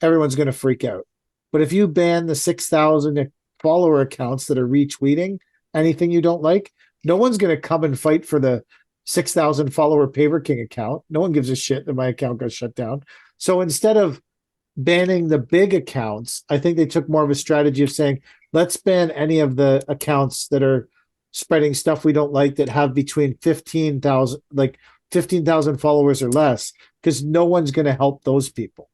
everyone's going to freak out. But if you ban the 6,000 follower accounts that are retweeting anything you don't like, no one's going to come and fight for the 6,000 follower Paver King account. No one gives a shit that my account got shut down. So instead of banning the big accounts, I think they took more of a strategy of saying, let's ban any of the accounts that are spreading stuff we don't like that have between 15,000, like 15,000 followers or less, because no one's going to help those people.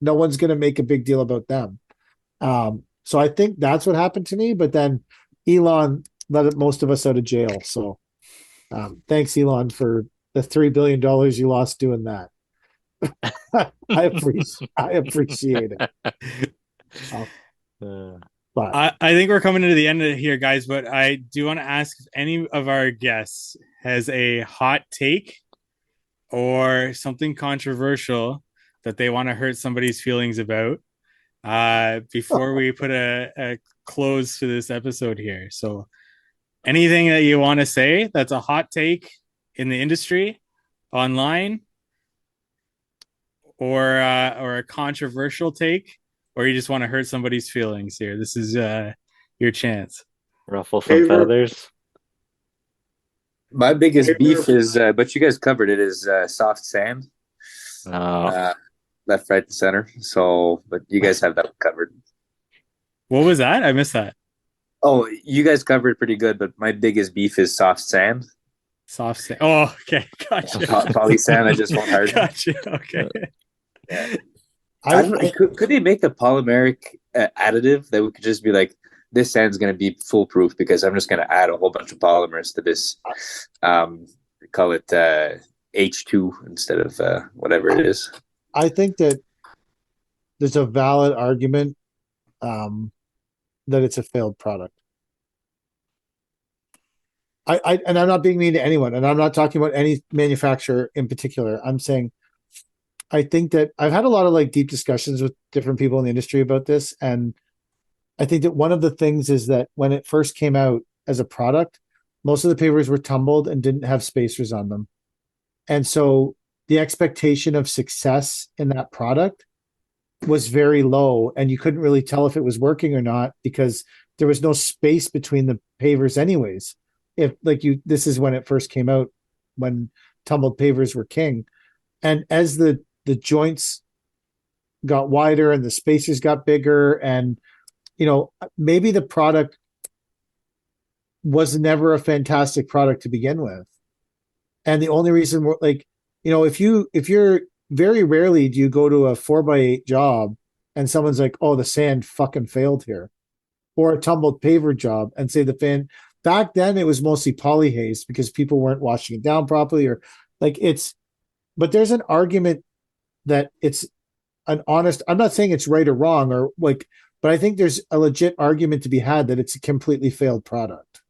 No one's going to make a big deal about them. So I think that's what happened to me. But then Elon let most of us out of jail. So thanks, Elon, for the $3 billion you lost doing that. I appreciate it. But I think we're coming to the end of here, guys. But I do want to ask if any of our guests has a hot take or something controversial that they want to hurt somebody's feelings about before we put a close to this episode here. So anything that you want to say that's a hot take in the industry, online, or a controversial take, or you just want to hurt somebody's feelings here, this is your chance. Ruffle some feathers. My biggest beef is, but you guys covered it, is soft sand. Left, right, and center. So, but you guys have that covered. What was that? I missed that. Oh, you guys covered it pretty good, but my biggest beef is soft sand. Soft sand. Oh, okay. Gotcha. Poly sand, I just won't harden. Gotcha. Okay. Yeah. Could they make a polymeric additive that we could just be like, this sand's going to be foolproof because I'm just going to add a whole bunch of polymers to this. Call it H2 instead of whatever it is. I think that there's a valid argument that it's a failed product. And I'm not being mean to anyone, and I'm not talking about any manufacturer in particular. I'm saying I think that I've had a lot of like deep discussions with different people in the industry about this, and I think that one of the things is that when it first came out as a product, most of the pavers were tumbled and didn't have spacers on them. And so the expectation of success in that product was very low, and you couldn't really tell if it was working or not because there was no space between the pavers anyways. If this is when it first came out, when tumbled pavers were king. And as the joints got wider and the spacers got bigger, and maybe the product was never a fantastic product to begin with. And the only reason if you're very rarely do you go to a 4x8 job and someone's like, oh, the sand fucking failed here, or a tumbled paver job and say the fan. Back then it was mostly polyhaze because people weren't washing it down properly, or but there's an argument that it's an honest, I'm not saying it's right or wrong but I think there's a legit argument to be had that it's a completely failed product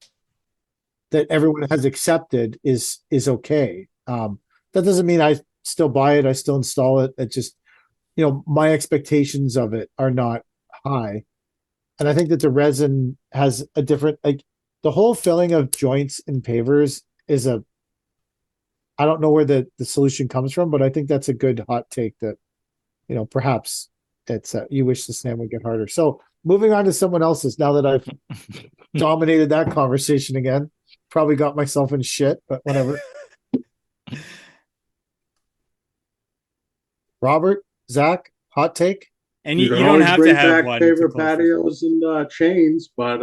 that everyone has accepted is okay. That doesn't mean I still buy it. I still install it. It just, my expectations of it are not high. And I think that the resin has a different, the whole filling of joints in pavers is I don't know where the solution comes from, but I think that's a good hot take that, perhaps it's you wish the sand would get harder. So moving on to someone else's, now that I've dominated that conversation again, probably got myself in shit, but whatever. Robert, Zach, hot take? And you don't have to have one. Favorite patios and chains, but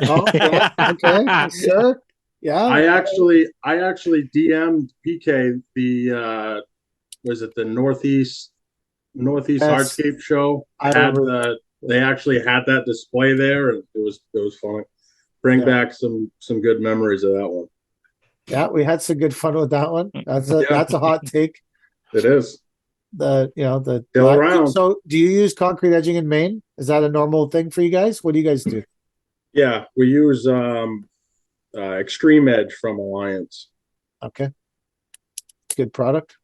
okay, sure. Yeah. I actually DM'd PK the was it the Northeast Hardscape show? They actually had that display there, and it was fun. bring back some good memories of that one. Yeah, we had some good fun with that one. That's a hot take. It is. The Still around. So do you use concrete edging in Maine? Is that a normal thing for you guys? What do you guys do? Yeah, we use Extreme Edge from Alliance. Okay. Good product.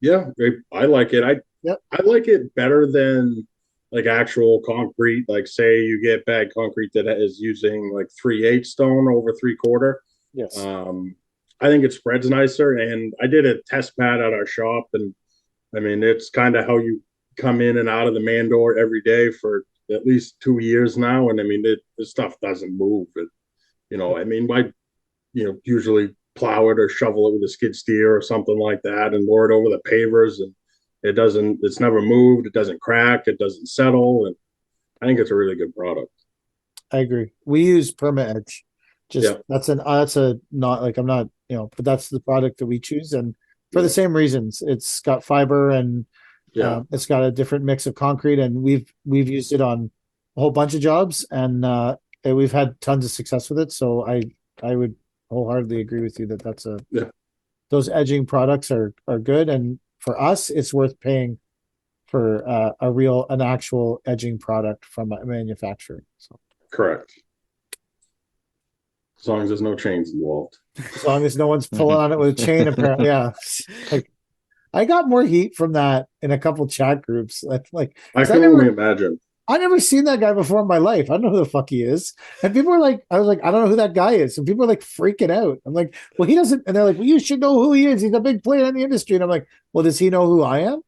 Yeah, I like it. I like it better than like actual concrete. Like say you get bad concrete that is using like 3/8 stone over 3/4. Yes. I think it spreads nicer. And I did a test pad at our shop, and I mean it's kind of how you come in and out of the man door every day for at least 2 years now. And I mean this stuff doesn't move. I mean usually plow it or shovel it with a skid steer or something like that and lower it over the pavers, and it's never moved, it doesn't crack, it doesn't settle, and I think it's a really good product. I agree. We use Perma Edge. That's a not like I'm not, but that's the product that we choose, and for the same reasons. It's got fiber, and it's got a different mix of concrete, and we've used it on a whole bunch of jobs, and we've had tons of success with it. So I would wholeheartedly agree with you that those edging products are good, and for us it's worth paying for an actual edging product from a manufacturer. So correct, as long as there's no chains involved, as long as no one's pulling on it with a chain. Apparently, like I got more heat from that in a couple chat groups. Like I can only imagine. I never seen that guy before in my life. I don't know who the fuck he is. And people are like, I was like, I don't know who that guy is. And people are like freaking out. I'm like, well, he doesn't. And they're like, well, you should know who he is. He's a big player in the industry. And I'm like, well, does he know who I am?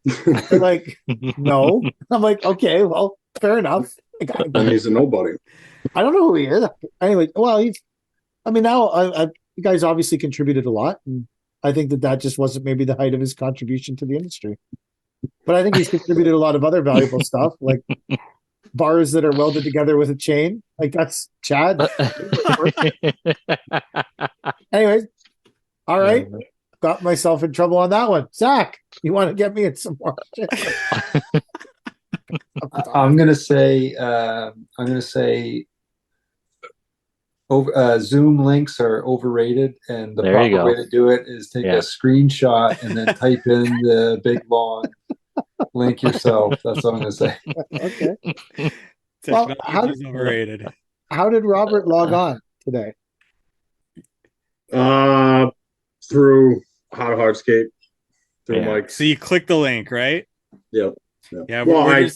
They're like, no. I'm like, okay, well, fair enough. And he's a nobody. I don't know who he is. Anyway, well, now you guys obviously contributed a lot. And I think that just wasn't maybe the height of his contribution to the industry. But I think he's contributed a lot of other valuable stuff, like bars that are welded together with a chain. Like that's Chad. Anyways, all right. Got myself in trouble on that one. Zach, you want to get me in some more shit? I'm gonna say Zoom links are overrated, and the proper way to do it is take a screenshot and then type in the big long link yourself. That's what I'm gonna say. Okay. Well, overrated. How did Robert log on today? Through Hardscape. Through Mike. So you click the link, right? Yep. Yeah. Well,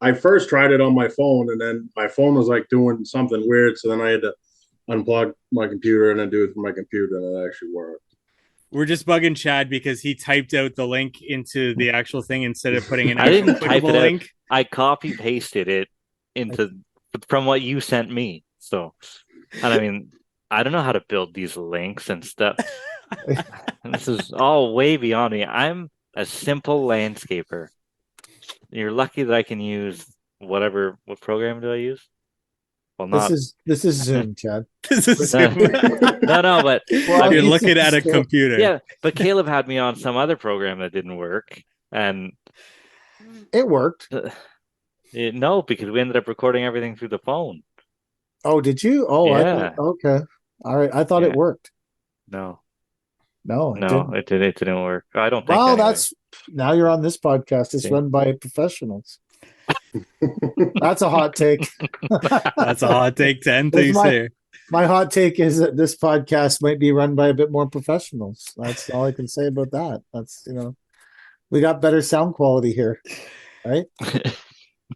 I first tried it on my phone, and then my phone was like doing something weird, so then I had to unplug my computer and then do it from my computer, and it actually worked. We're just bugging Chad because he typed out the link into the actual thing instead of putting an I didn't type it link. out. I copy pasted it from what you sent me. So, and I mean, I don't know how to build these links and stuff. This is all way beyond me. I'm a simple landscaper. You're lucky that I can use what program do I use? Well, this is Zoom, Chad. This is Zoom. No, but you're looking at a computer. Yeah, but Caleb had me on some other program that didn't work, and it worked. No, because we ended up recording everything through the phone. Oh, did you? Oh, yeah. Okay. All right. I thought it worked. No, it didn't work. I don't think. Well, anyway. Now you're on this podcast. It's run by professionals. That's a hot take. That's a hot take. 10 things here. My hot take is that this podcast might be run by a bit more professionals. That's all I can say about that. That's we got better sound quality here, right?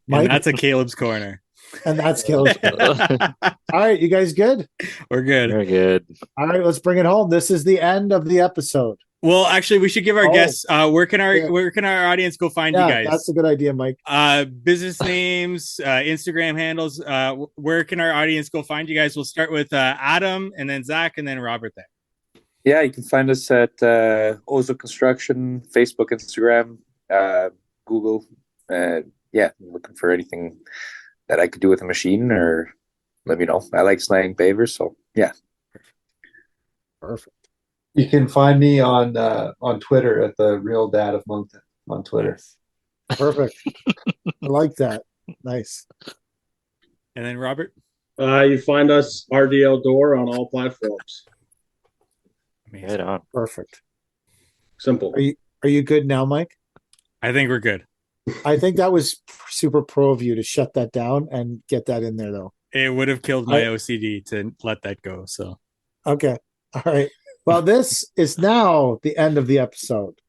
Mike? And that's a Caleb's corner. And that's Caleb's corner. All right, you guys good? We're good. We're good. All right, let's bring it home. This is the end of the episode. Well, actually, we should give our guests. Where can our audience go find you guys? That's a good idea, Mike. Business names, Instagram handles. Where can our audience go find you guys? We'll start with Adam, and then Zach, and then Robert. There. Yeah, you can find us at Ozo Construction, Facebook, Instagram, Google. Looking for anything that I could do with a machine, or let me know. I like sliding pavers, so yeah. Perfect. You can find me on Twitter at the Real Dad of Moncton on Twitter. Perfect. I like that. Nice. And then Robert? You find us RD Outdoor on all platforms. Amazing. Right on. Perfect. Simple. Are you good now, Mike? I think we're good. I think that was super pro of you to shut that down and get that in there, though. It would have killed my OCD to let that go. So Okay. All right. Well, this is now the end of the episode.